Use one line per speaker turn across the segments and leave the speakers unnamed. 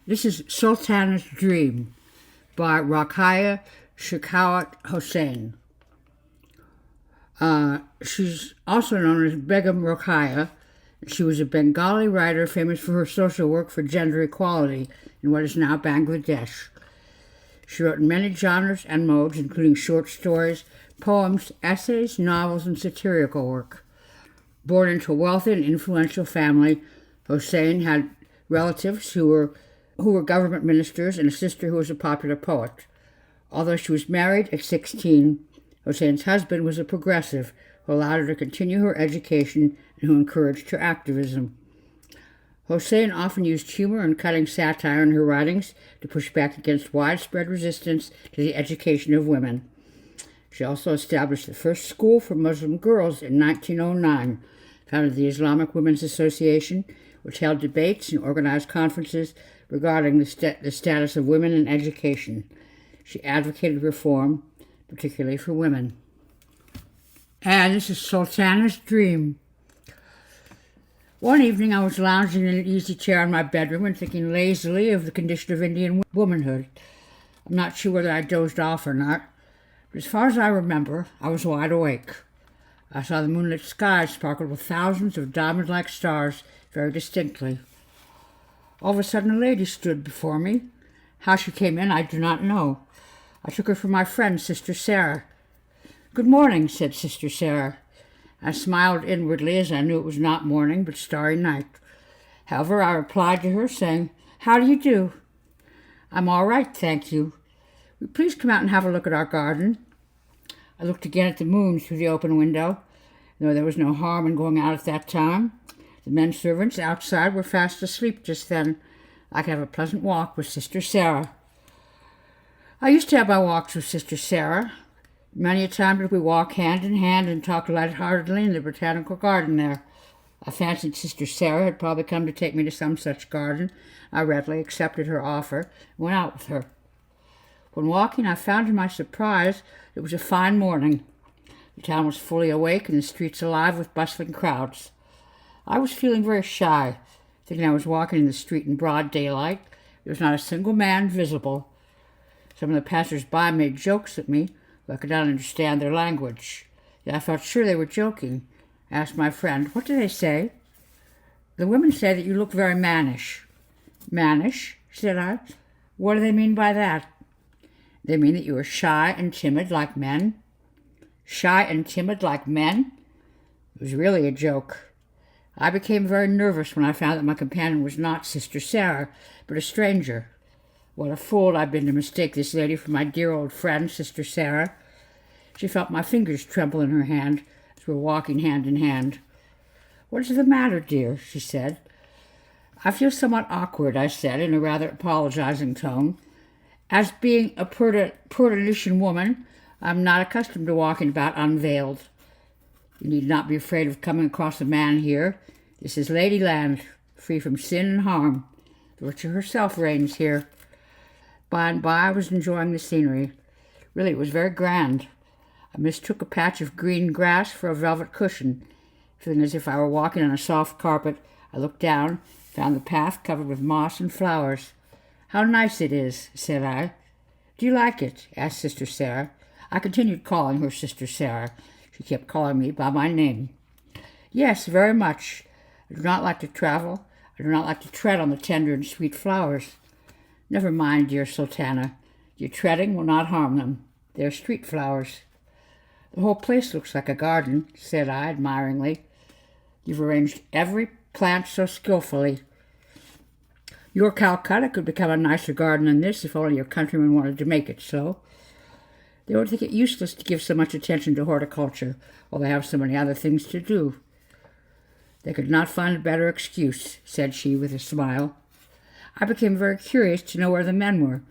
This is Sultan's Dream by Rokeya Sakhawat Hossain. She's also known as Begum Rokeya. She was a Bengali writer famous for her social work for gender equality in what is now Bangladesh. She wrote in many genres and modes, including short stories, poems, essays, novels, and satirical work. Born into a wealthy and influential family, Hossain had relatives who were government ministers and a sister who was a popular poet. Although she was married at 16, Hossain's husband was a progressive who allowed her to continue her education and who encouraged her activism. Hossain often used humor and cutting satire in her writings to push back against widespread resistance to the education of women. She also established the first school for Muslim girls in 1909, founded the Islamic Women's Association, which held debates and organized conferences regarding the status of women in education. She advocated reform, particularly for women. And this is Sultana's Dream. One evening I was lounging in an easy chair in my bedroom and thinking lazily of the condition of Indian womanhood. I'm not sure whether I dozed off or not, but as far as I remember, I was wide awake. I saw the moonlit sky sparkle with thousands of diamond-like stars very distinctly. All of a sudden a lady stood before me. How she came in I do not know. I took her for my friend, Sister Sarah. "Good morning," said Sister Sarah. I smiled inwardly as I knew it was not morning but starry night. However, I replied to her saying, "How do you do?" "I'm all right, thank you. Will you please come out and have a look at our garden?" I looked again at the moon through the open window. Though there was no harm in going out at that time. The men servants outside were fast asleep just then. I could have a pleasant walk with Sister Sarah. I used to have my walks with Sister Sarah. Many a time did we walk hand in hand and talk lightheartedly in the botanical garden there. I fancied Sister Sarah had probably come to take me to some such garden. I readily accepted her offer and went out with her. When walking, I found to my surprise it was a fine morning. The town was fully awake and the streets alive with bustling crowds. I was feeling very shy, thinking I was walking in the street in broad daylight. There was not a single man visible. Some of the passers-by made jokes at me, but I could not understand their language. Yet I felt sure they were joking. I asked my friend, "What do they say?" "The women say that you look very mannish." "Mannish?" said I. "What do they mean by that?" "They mean that you are shy and timid like men." "Shy and timid like men?" It was really a joke. I became very nervous when I found that my companion was not Sister Sarah, but a stranger. What a fool I'd been to mistake this lady for my dear old friend, Sister Sarah. She felt my fingers tremble in her hand as we were walking hand in hand. "What is the matter, dear?" she said. "I feel somewhat awkward," I said in a rather apologizing tone. "As being a Puerto woman, I'm not accustomed to walking about unveiled. You need not be afraid of coming across a man here. This is Ladyland, free from sin and harm. Virtue herself reigns here." By and by I was enjoying the scenery. Really, it was very grand. I mistook a patch of green grass for a velvet cushion. Feeling as if I were walking on a soft carpet, I looked down, found the path covered with moss and flowers. "How nice it is," said I. "Do you like it?" asked Sister Sarah. I continued calling her Sister Sarah. She kept calling me by my name. "Yes, very much. I do not like to travel. I do not like to tread on the tender and sweet flowers." "Never mind, dear Sultana. Your treading will not harm them. They are street flowers." "The whole place looks like a garden," said I admiringly. "You've arranged every plant so skillfully. Your Calcutta could become a nicer garden than this if only your countrymen wanted to make it so. They would think it useless to give so much attention to horticulture, while they have so many other things to do." "They could not find a better excuse," said she with a smile. I became very curious to know where the men were.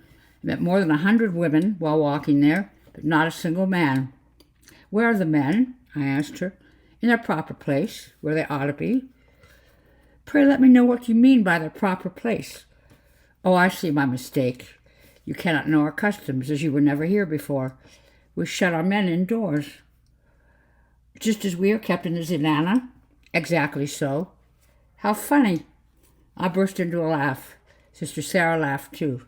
I met more than 100 women while walking there, but not a single man. "Where are the men?" I asked her. "In their proper place, where they ought to be." "Pray let me know what you mean by their proper place." "Oh, I see my mistake. You cannot know our customs, as you were never here before. We shut our men indoors." "Just as we are kept in the zenana?" "Exactly so." "How funny." I burst into a laugh. Sister Sarah laughed too.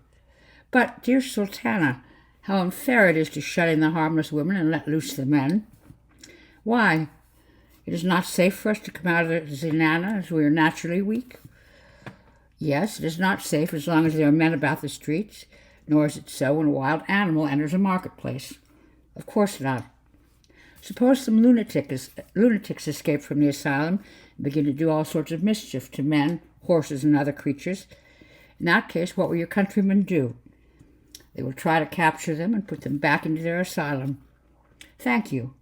But, dear Sultana, how unfair it is to shut in the harmless women and let loose the men. Why? It is not safe for us to come out of the zenana as we are naturally weak. Yes, it is not safe as long as there are men about the streets, nor is it so when a wild animal enters a marketplace. Of course not. Suppose some lunatics escape from the asylum and begin to do all sorts of mischief to men, horses, and other creatures. In that case, what will your countrymen do? They will try to capture them and put them back into their asylum. Thank you.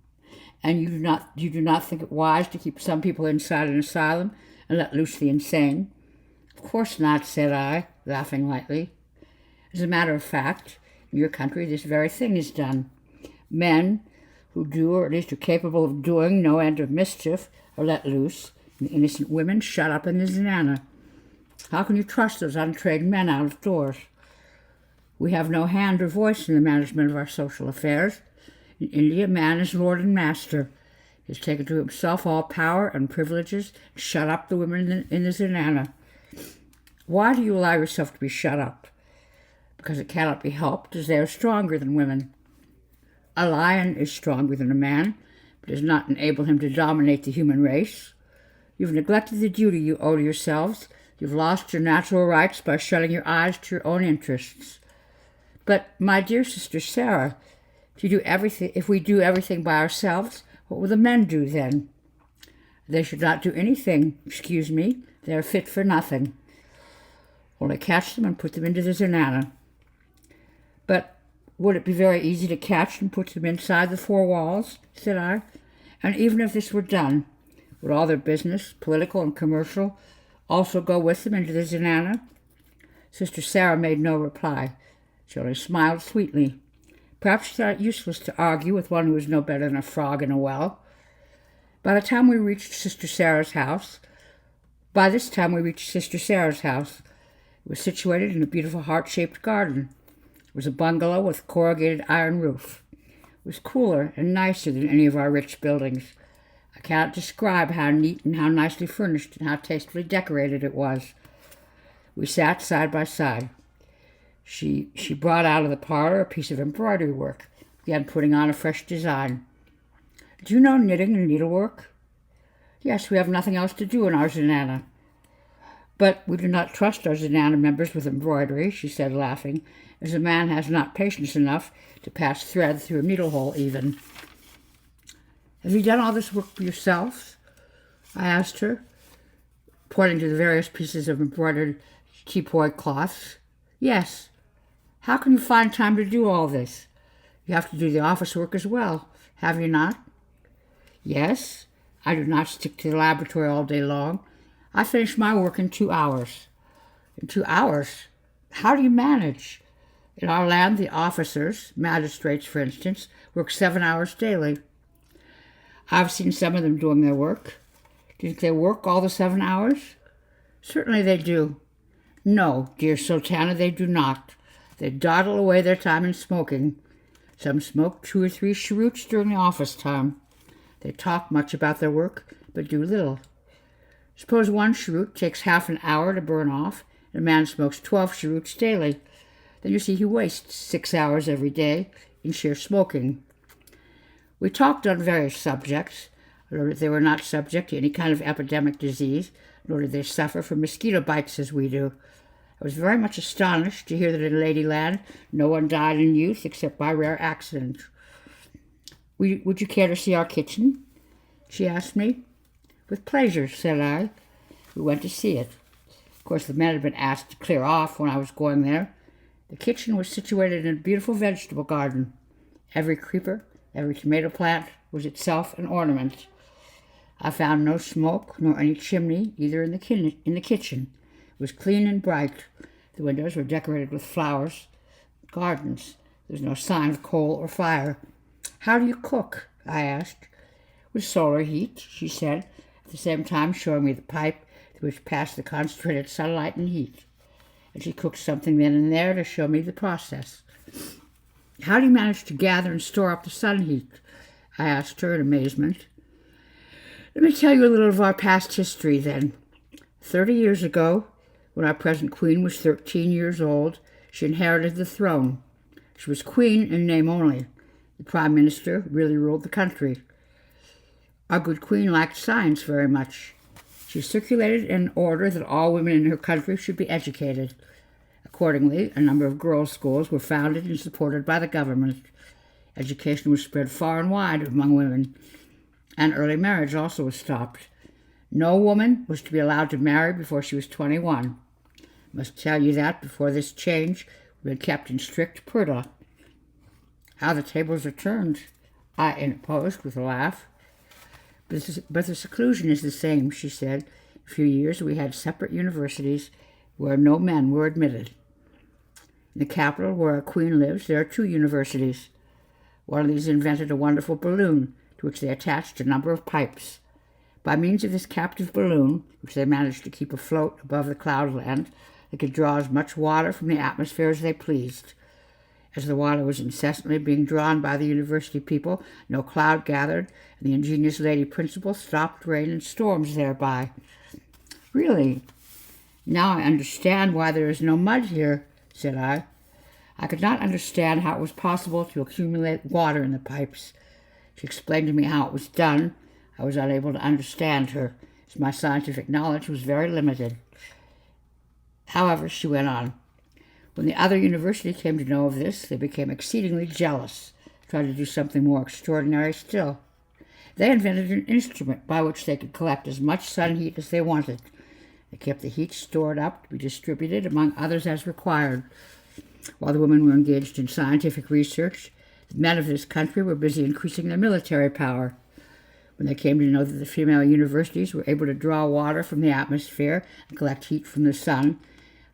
And you do not think it wise to keep some people inside an asylum and let loose the insane? Of course not, said I, laughing lightly. As a matter of fact, in your country this very thing is done. Men who do, or at least are capable of doing, no end of mischief are let loose, and innocent women shut up in the zenana. How can you trust those untrained men out of doors? We have no hand or voice in the management of our social affairs. In India, man is lord and master. He has taken to himself all power and privileges and shut up the women in the zenana. Why do you allow yourself to be shut up? Because it cannot be helped, as they are stronger than women. A lion is stronger than a man, but does not enable him to dominate the human race. You've neglected the duty you owe to yourselves. You've lost your natural rights by shutting your eyes to your own interests. But, my dear Sister Sarah, if we do everything by ourselves, what will the men do then? They should not do anything, excuse me. They are fit for nothing. Only catch them and put them into the zenana. But would it be very easy to catch and put them inside the four walls? Said I. And even if this were done, would all their business, political and commercial, also go with them into the zenana? Sister Sarah made no reply. She only smiled sweetly. Perhaps she thought it useless to argue with one who was no better than a frog in a well. By this time we reached Sister Sarah's house. It was situated in a beautiful heart-shaped garden. It was a bungalow with corrugated iron roof. It was cooler and nicer than any of our rich buildings. I cannot describe how neat and how nicely furnished and how tastefully decorated it was. We sat side by side. She brought out of the parlor a piece of embroidery work, began putting on a fresh design. Do you know knitting and needlework? Yes, we have nothing else to do in our zenana. But we do not trust our zenana members with embroidery, she said, laughing, as a man has not patience enough to pass thread through a needle hole even. Have you done all this work for yourselves? I asked her, pointing to the various pieces of embroidered teapoy cloths. Yes. How can you find time to do all this? You have to do the office work as well, have you not? Yes. I do not stick to the laboratory all day long. I finish my work in 2 hours. In 2 hours? How do you manage? In our land, the officers, magistrates, for instance, work 7 hours daily. I've seen some of them doing their work. Do you think they work all the 7 hours? Certainly they do. No, dear Sultana, they do not. They dawdle away their time in smoking. Some smoke 2 or 3 cheroots during the office time. They talk much about their work, but do little. Suppose 1 cheroot takes half an hour to burn off, and a man smokes 12 cheroots daily. Then you see he wastes 6 hours every day in sheer smoking. We talked on various subjects. I learned that they were not subject to any kind of epidemic disease, nor did they suffer from mosquito bites as we do. I was very much astonished to hear that in Ladyland no one died in youth except by rare accident. Would you care to see our kitchen? She asked me. With pleasure, said I. We went to see it. Of course, the men had been asked to clear off when I was going there. The kitchen was situated in a beautiful vegetable garden. Every creeper, every tomato plant was itself an ornament. I found no smoke nor any chimney either in the kitchen. It was clean and bright. The windows were decorated with flowers, gardens. There was no sign of coal or fire. How do you cook? I asked. With solar heat, she said, at the same time showing me the pipe through which passed the concentrated sunlight and heat. And she cooked something then and there to show me the process. How do you manage to gather and store up the sun heat? I asked her in amazement. Let me tell you a little of our past history then. 30 years ago, When our present queen was 13 years old, she inherited the throne. She was queen in name only. The prime minister really ruled the country. Our good queen liked science very much. She circulated an order that all women in her country should be educated. Accordingly, a number of girls' schools were founded and supported by the government. Education was spread far and wide among women, and early marriage also was stopped. No woman was to be allowed to marry before she was 21. I must tell you that before this change, we had kept in strict purdah. How the tables are turned, I interposed with a laugh. But the seclusion is the same, she said. In a few years we had separate universities where no men were admitted. In the capital where our queen lives, there are 2 universities. One of these invented a wonderful balloon to which they attached a number of pipes. By means of this captive balloon, which they managed to keep afloat above the cloudland, they could draw as much water from the atmosphere as they pleased. As the water was incessantly being drawn by the university people, no cloud gathered, and the ingenious lady principal stopped rain and storms thereby. Really? Now I understand why there is no mud here, said I. I could not understand how it was possible to accumulate water in the pipes. She explained to me how it was done. I was unable to understand her, as my scientific knowledge was very limited. However, she went on. When the other university came to know of this, they became exceedingly jealous, tried to do something more extraordinary still. They invented an instrument by which they could collect as much sun heat as they wanted. They kept the heat stored up to be distributed among others as required. While the women were engaged in scientific research, the men of this country were busy increasing their military power. When they came to know that the female universities were able to draw water from the atmosphere and collect heat from the sun,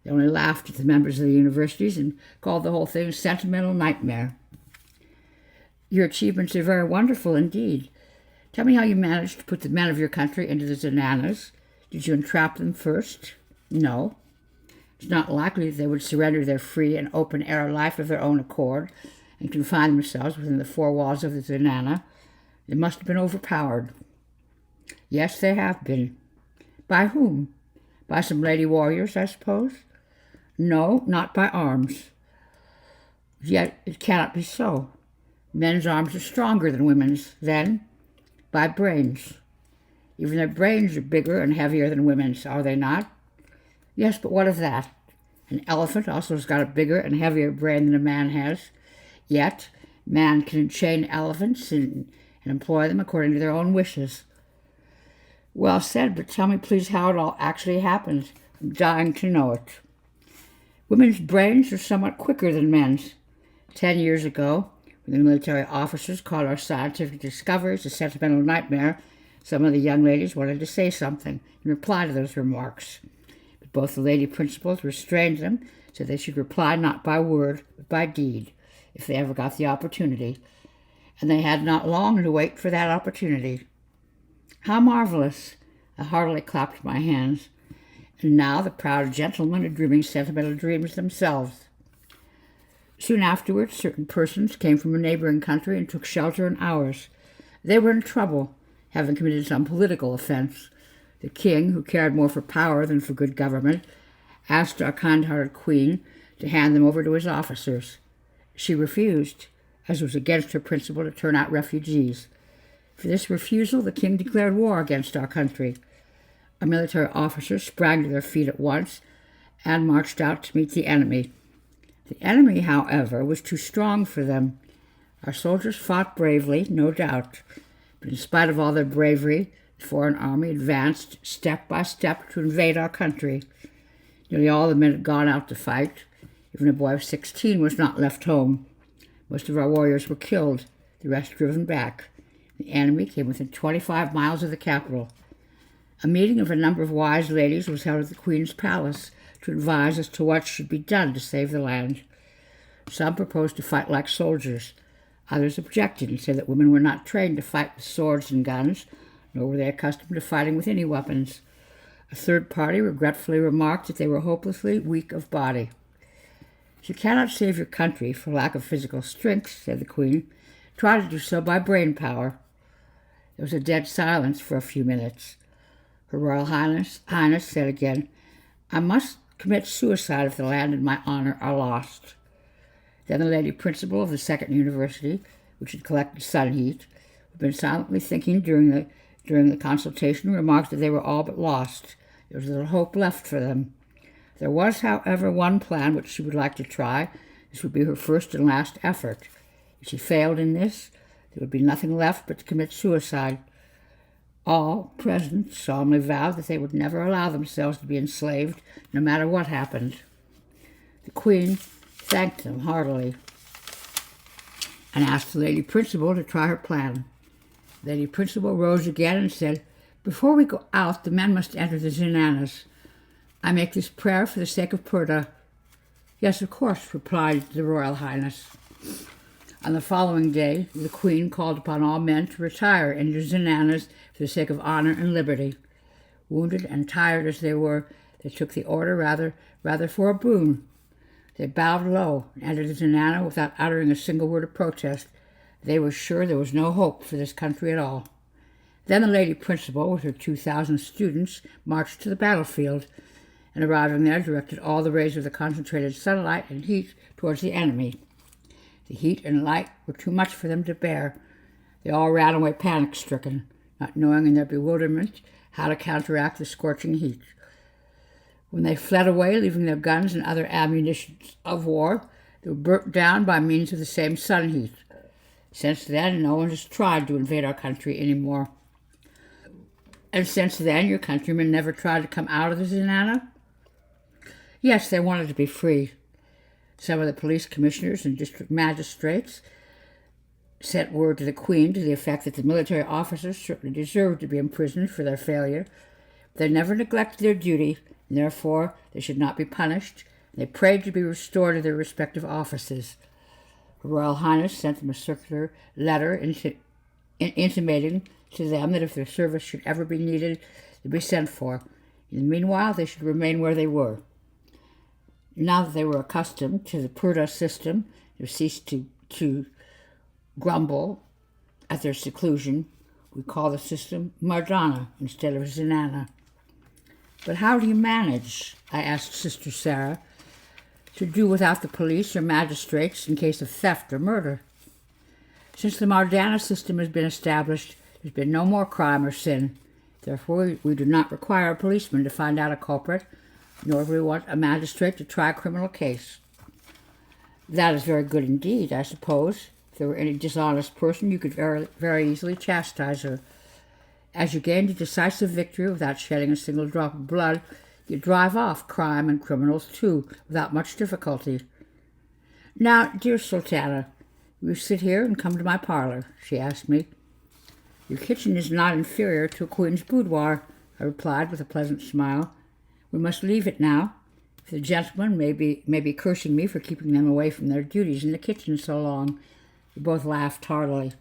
they only laughed at the members of the universities and called the whole thing a sentimental nightmare. Your achievements are very wonderful indeed. Tell me how you managed to put the men of your country into the zananas. Did you entrap them first? No. It's not likely that they would surrender their free and open-air life of their own accord and confine themselves within the 4 walls of the zanana. They must have been overpowered. Yes, they have been. By whom? By some lady warriors, I suppose? No, not by arms. Yet it cannot be so. Men's arms are stronger than women's. Then, by brains. Even their brains are bigger and heavier than women's, are they not? Yes, but what of that? An elephant also has got a bigger and heavier brain than a man has. Yet, man can enchain elephants and employ them according to their own wishes. Well said, but tell me please how it all actually happens. I'm dying to know it. Women's brains are somewhat quicker than men's. 10 years ago, when the military officers called our scientific discoveries a sentimental nightmare, some of the young ladies wanted to say something in reply to those remarks. But both the lady principals restrained them, so they should reply not by word, but by deed, if they ever got the opportunity. And they had not long to wait for that opportunity. How marvelous! I heartily clapped my hands. And now the proud gentlemen are dreaming sentimental dreams themselves. Soon afterwards, certain persons came from a neighboring country and took shelter in ours. They were in trouble, having committed some political offense. The king, who cared more for power than for good government, asked our kind-hearted queen to hand them over to his officers. She refused, as was against her principle to turn out refugees. For this refusal, the king declared war against our country. Our military officers sprang to their feet at once and marched out to meet the enemy. The enemy, however, was too strong for them. Our soldiers fought bravely, no doubt, but in spite of all their bravery, the foreign army advanced step by step to invade our country. Nearly all the men had gone out to fight. Even a boy of 16 was not left home. Most of our warriors were killed, the rest driven back. The enemy came within 25 miles of the capital. A meeting of a number of wise ladies was held at the Queen's palace to advise as to what should be done to save the land. Some proposed to fight like soldiers. Others objected and said that women were not trained to fight with swords and guns, nor were they accustomed to fighting with any weapons. A third party regretfully remarked that they were hopelessly weak of body. You cannot save your country for lack of physical strength, said the Queen. Try to do so by brain power. There was a dead silence for a few minutes. Her Royal Highness said again, I must commit suicide if the land and my honor are lost. Then the lady principal of the second university, which had collected sun heat, who had been silently thinking during the consultation, remarked that they were all but lost. There was little hope left for them. There was, however, one plan which she would like to try. This would be her first and last effort. If she failed in this, there would be nothing left but to commit suicide. All present solemnly vowed that they would never allow themselves to be enslaved, no matter what happened. The queen thanked them heartily and asked the lady principal to try her plan. The lady principal rose again and said, "Before we go out, the men must enter the zenanas. I make this prayer for the sake of Purta." "Yes, of course," replied the Royal Highness. On the following day, the queen called upon all men to retire into zenanas for the sake of honor and liberty. Wounded and tired as they were, they took the order rather for a boon. They bowed low and entered the zenana without uttering a single word of protest. They were sure there was no hope for this country at all. Then the lady principal, with her 2,000 students, marched to the battlefield, and arriving there, directed all the rays of the concentrated sunlight and heat towards the enemy. The heat and light were too much for them to bear. They all ran away panic-stricken, not knowing in their bewilderment how to counteract the scorching heat. When they fled away, leaving their guns and other ammunition of war, they were burnt down by means of the same sun heat. Since then, no one has tried to invade our country anymore. And since then, your countrymen never tried to come out of the zenana? Yes, they wanted to be free. Some of the police commissioners and district magistrates sent word to the queen to the effect that the military officers certainly deserved to be imprisoned for their failure. They never neglected their duty, and therefore they should not be punished. They prayed to be restored to their respective offices. Her Royal Highness sent them a circular letter intimating to them that if their service should ever be needed, they'd be sent for. In the meanwhile, they should remain where they were. Now that they were accustomed to the Purta system, they ceased to grumble at their seclusion. We call the system Mardana instead of Zenana. But how do you manage, I asked Sister Sarah, to do without the police or magistrates in case of theft or murder? Since the Mardana system has been established, there's been no more crime or sin. Therefore, we do not require a policeman to find out a culprit, nor do we want a magistrate to try a criminal case. That is very good indeed, I suppose. If there were any dishonest person, you could very, very easily chastise her. As you gain a decisive victory without shedding a single drop of blood, you drive off crime and criminals too, without much difficulty. Now, dear Sultana, will you sit here and come to my parlor? She asked me. Your kitchen is not inferior to a queen's boudoir, I replied with a pleasant smile. We must leave it now. If the gentlemen may be cursing me for keeping them away from their duties in the kitchen so long. We both laughed heartily.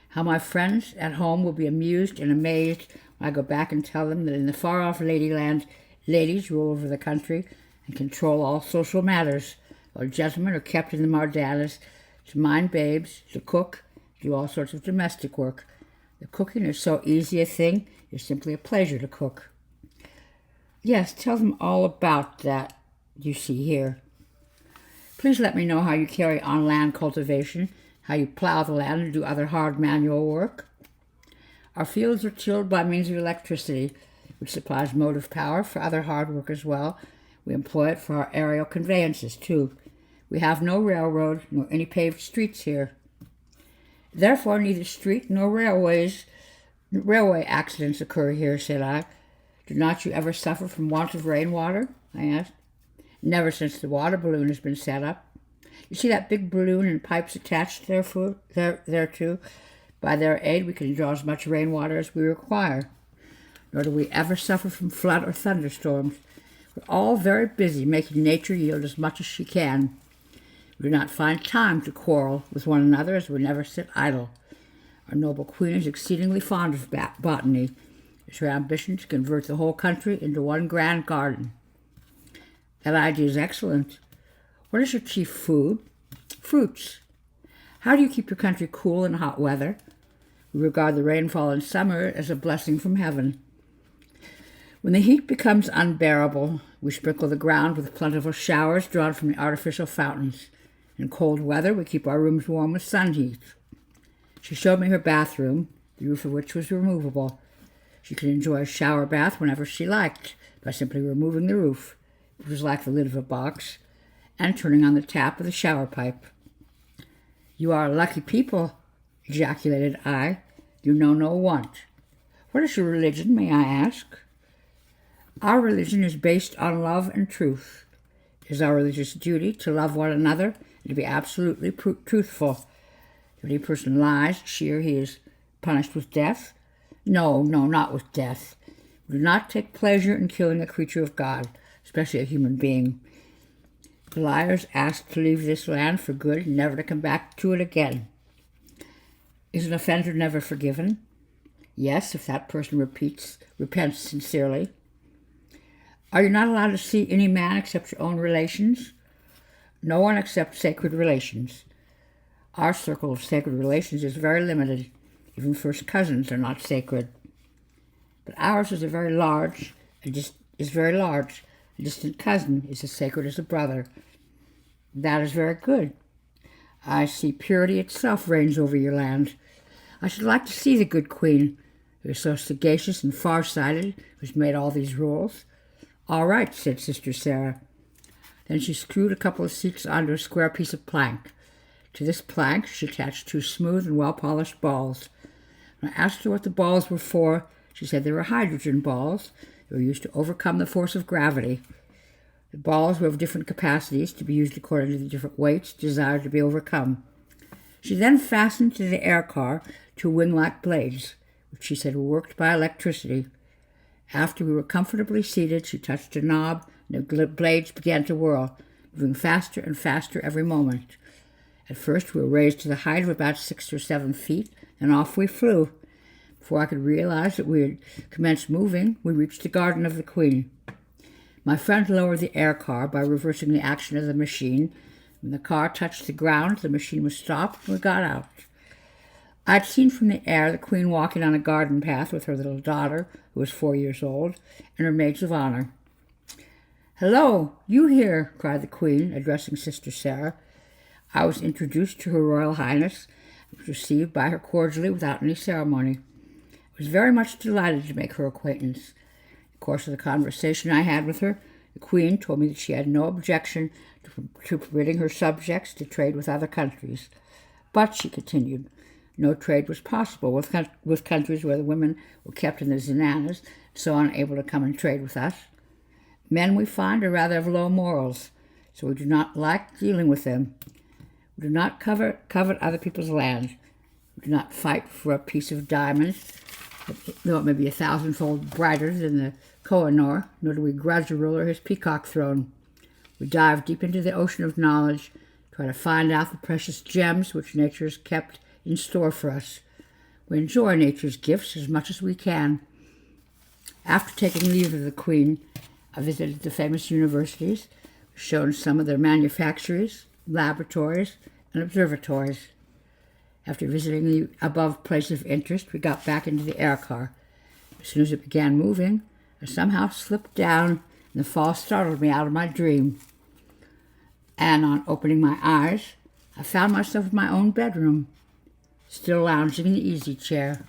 How my friends at home will be amused and amazed when I go back and tell them that in the far-off ladyland, ladies rule over the country and control all social matters, while gentlemen are kept in the Mardanas to mind babes, to cook, do all sorts of domestic work. The cooking is so easy a thing, it's simply a pleasure to cook. Yes, tell them all about that you see here. Please let me know how you carry on land cultivation, how you plow the land and do other hard manual work. Our fields are tilled by means of electricity, which supplies motive power for other hard work as well. We employ it for our aerial conveyances, too. We have no railroad nor any paved streets here. Therefore, neither street nor railway accidents occur here, said I. Do not you ever suffer from want of rainwater? I asked. Never since the water balloon has been set up. You see that big balloon and pipes attached thereto? By their aid, we can draw as much rainwater as we require. Nor do we ever suffer from flood or thunderstorms. We're all very busy making nature yield as much as she can. We do not find time to quarrel with one another, as we never sit idle. Our noble queen is exceedingly fond of botany. It's her ambition to convert the whole country into one grand garden. That idea is excellent. What is your chief food? Fruits. How do you keep your country cool in hot weather? We regard the rainfall in summer as a blessing from heaven. When the heat becomes unbearable, We sprinkle the ground with plentiful showers drawn from the artificial fountains. In cold weather, we keep our rooms warm with sun heat. She showed me her bathroom, the roof of which was removable. She could enjoy a shower bath whenever she liked by simply removing the roof, which was like the lid of a box, and turning on the tap of the shower pipe. "You are lucky people," ejaculated I. "You know no want." "What is your religion, may I ask?" "Our religion is based on love and truth. It is our religious duty to love one another and to be absolutely truthful. If any person lies, she or he is punished with death." No, not with death. We do not take pleasure in killing a creature of God, especially a human being. The liars asked to leave this land for good and never to come back to it again. Is an offender never forgiven? Yes, if that person repents sincerely. Are you not allowed to see any man except your own relations? No one except sacred relations. Our circle of sacred relations is very limited. Even first cousins are not sacred. But ours is very large. A distant cousin is as sacred as a brother. That is very good. I see purity itself reigns over your land. I should like to see the good queen, who is so sagacious and far-sighted, who's made all these rules. All right, said Sister Sarah. Then she screwed a couple of seats onto a square piece of plank. To this plank she attached 2 smooth and well-polished balls. When I asked her what the balls were for, she said they were hydrogen balls. They were used to overcome the force of gravity. The balls were of different capacities to be used according to the different weights desired to be overcome. She then fastened to the air car 2 wing-like blades, which she said were worked by electricity. After we were comfortably seated, she touched a knob, and the blades began to whirl, moving faster and faster every moment. At first we were raised to the height of about 6 or 7 feet, and off we flew. Before I could realize that we had commenced moving, we reached the garden of the Queen. My friend lowered the air car by reversing the action of the machine. When the car touched the ground, the machine was stopped, and we got out. I had seen from the air the Queen walking on a garden path with her little daughter, who was 4 years old, and her maids of honor. "Hello, you here," cried the Queen, addressing Sister Sarah. I was introduced to Her Royal Highness and was received by her cordially without any ceremony. I was very much delighted to make her acquaintance. In the course of the conversation I had with her, the Queen told me that she had no objection to permitting her subjects to trade with other countries. But, she continued, no trade was possible with countries where the women were kept in the zananas, so unable to come and trade with us. Men, we find, are rather of low morals, so we do not like dealing with them. We do not covet other people's land. We do not fight for a piece of diamond, though it may be 1,000-fold brighter than the Koh-i-Noor, nor do we grudge a ruler his peacock throne. We dive deep into the ocean of knowledge, try to find out the precious gems which nature has kept in store for us. We enjoy nature's gifts as much as we can. After taking leave of the Queen, I visited the famous universities, shown some of their manufactories, laboratories, and observatories. After visiting the above places of interest, we got back into the air car. As soon as it began moving, I somehow slipped down, and the fall startled me out of my dream. And on opening my eyes, I found myself in my own bedroom, still lounging in the easy chair.